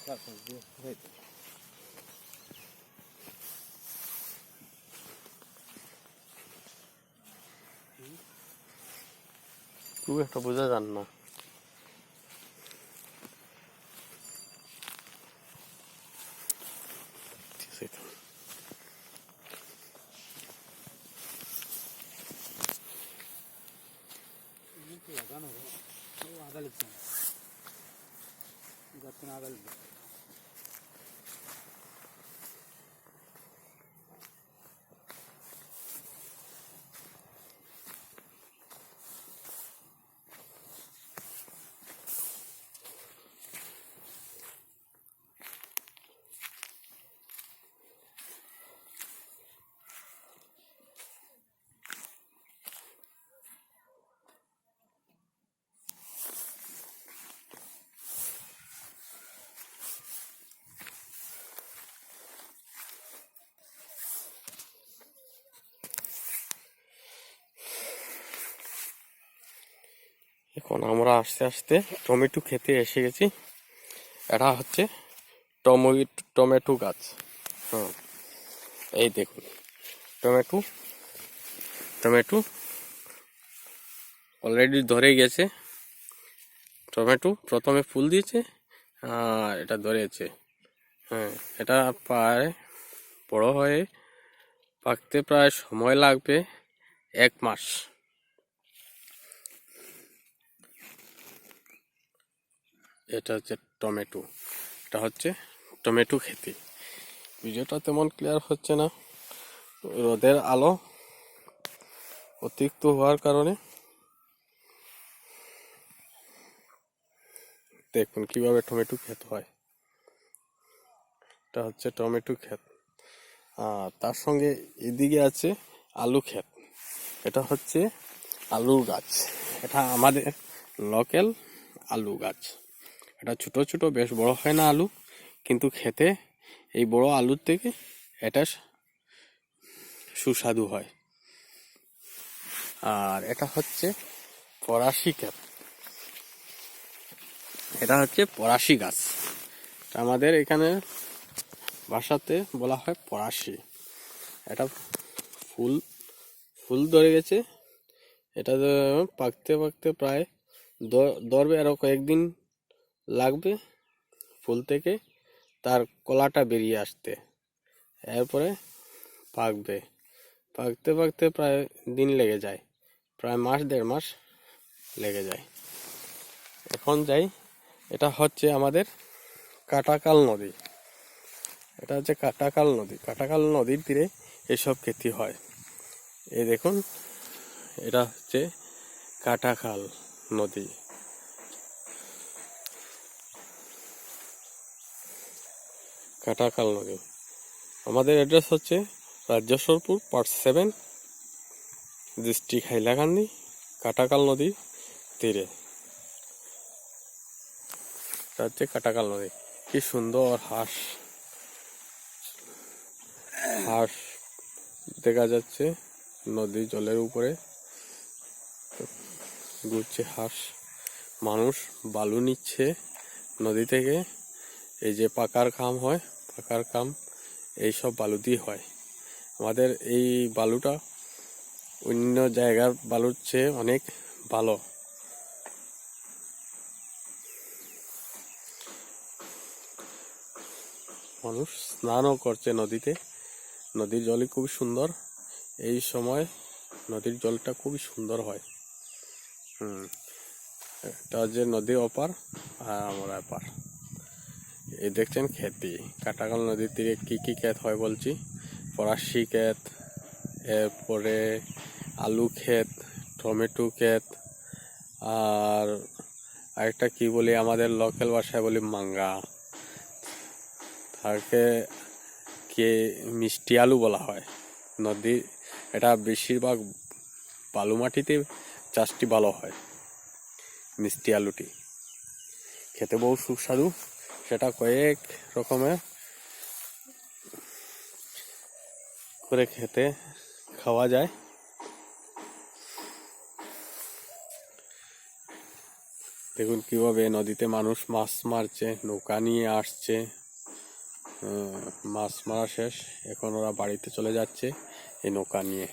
খুব একটা বোঝা যান না। এখন আমরা আস্তে আস্তে টমেটো খেতে এসে গেছি। এটা হচ্ছে টমেটো গাছ। এই দেখুন টমেটো অলরেডি ধরে গেছে। টমেটো প্রথমে ফুল দিয়েছে আর এটা ধরেছে। এটা প্রায় বড় হয়ে পাকতে প্রায় সময় লাগবে 1 মাস। এটা হচ্ছে টমেটো। এটা হচ্ছে টমেটো খেতে। ভিডিওটা তেমন ক্লিয়ার হচ্ছে না, রোদের আলো অতিরিক্ত হওয়ার কারণে। দেখুন কিভাবে টমেটো ক্ষেত হয়। এটা হচ্ছে টমেটো ক্ষেত, আর তার সঙ্গে এদিকে আছে আলু ক্ষেত। এটা হচ্ছে আলুর গাছ। এটা আমাদের লোকাল আলু গাছ। এটা ছোট ছোট, বেশ বড় হয় না আলু, কিন্তু খেতে এই বড় আলুর থেকে এটা সুস্বাদু হয়। আর এটা হচ্ছে ফরাসি ক্ষেত। এটা হচ্ছে ফরাসি গাছ। আমাদের এখানে ভাষাতে বলা হয় ফরাসি। এটা ফুল ধরে গেছে। এটা পাকতে পাকতে প্রায় ধরবে, আরো কয়েকদিন লাগবে ফুল থেকে তার কলাটা বেরিয়ে আসতে। এরপরে পাকবে, পাকতে পাকতে প্রায় দিন লেগে যায়, প্রায় 1.5 মাস লেগে যায়। এখন যাই, এটা হচ্ছে আমাদের কাটাকাল নদী। এটা হচ্ছে কাটাকাল নদী। কাটাকাল নদীর তীরে এসব খেতি হয়। এই দেখুন, এটা হচ্ছে কাটাকাল নদী। কাটাকাল নদী। আমাদের অ্যাড্রেস হচ্ছে রাজ্যেশ্বরপুর পার্ট 7, ডিস্ট্রিক্ট হাইলাকান্দি, কাটাকাল নদীর তীরে। এটা হচ্ছে কাটাকাল নদী। কি সুন্দর হাঁস দেখা যাচ্ছে নদীর জলের উপরে ঘুরছে হাঁস। মানুষ বালু নিচ্ছে নদী থেকে। এই যে পাকার কাম হয়, পাকার কাম এইসব বালু দিয়ে হয়। আমাদের এই বালুটা অন্য জায়গার বালুর চেয়ে অনেক ভালো। মানুষ স্নানও করছে নদীতে। নদীর জলই খুবই সুন্দর। এই সময় নদীর জলটা খুবই সুন্দর হয়। এটা যে নদী ওপার আর আমরা এপার। এই দেখছেন খেতি। কাটাকাল নদীর তীরে কি কি ক্ষেত হয় বলছি। ফরাসি ক্ষেত, এরপরে আলু ক্ষেত, টমেটো ক্ষেত, আর আরেকটা কি বলি, আমাদের লোকাল ভাষায় বলি মাঙ্গা। তাকে কে মিষ্টি আলু বলা হয়। নদী এটা বেশিরভাগ বালু মাটিতে চাষটি ভালো হয়। মিষ্টি আলুটি খেতে বহু সুস্বাদু। সেটা কয়েক রকমের করে খাওয়া যায়। দেখুন কিভাবে নদীতে মানুষ মাছ মারছে, নৌকা নিয়ে আসছে। মাছ মারা শেষ, এখন ওরা বাড়িতে চলে যাচ্ছে এই নৌকা নিয়ে।